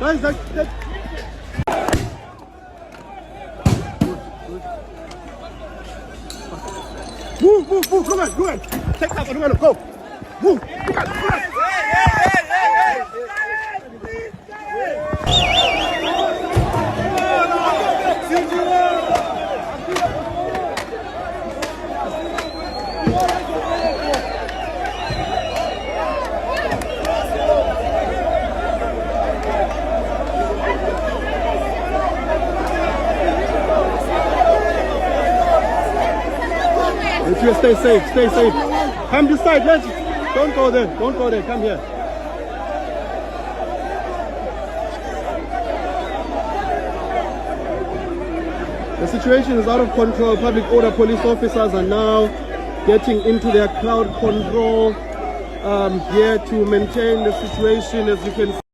Guys. Move, come on. Take cover, go. Move, come on. Stay safe. Come this side, let's. Don't go there, come here. The situation is out of control. Public order police officers are now getting into their crowd control here to maintain the situation, as you can see.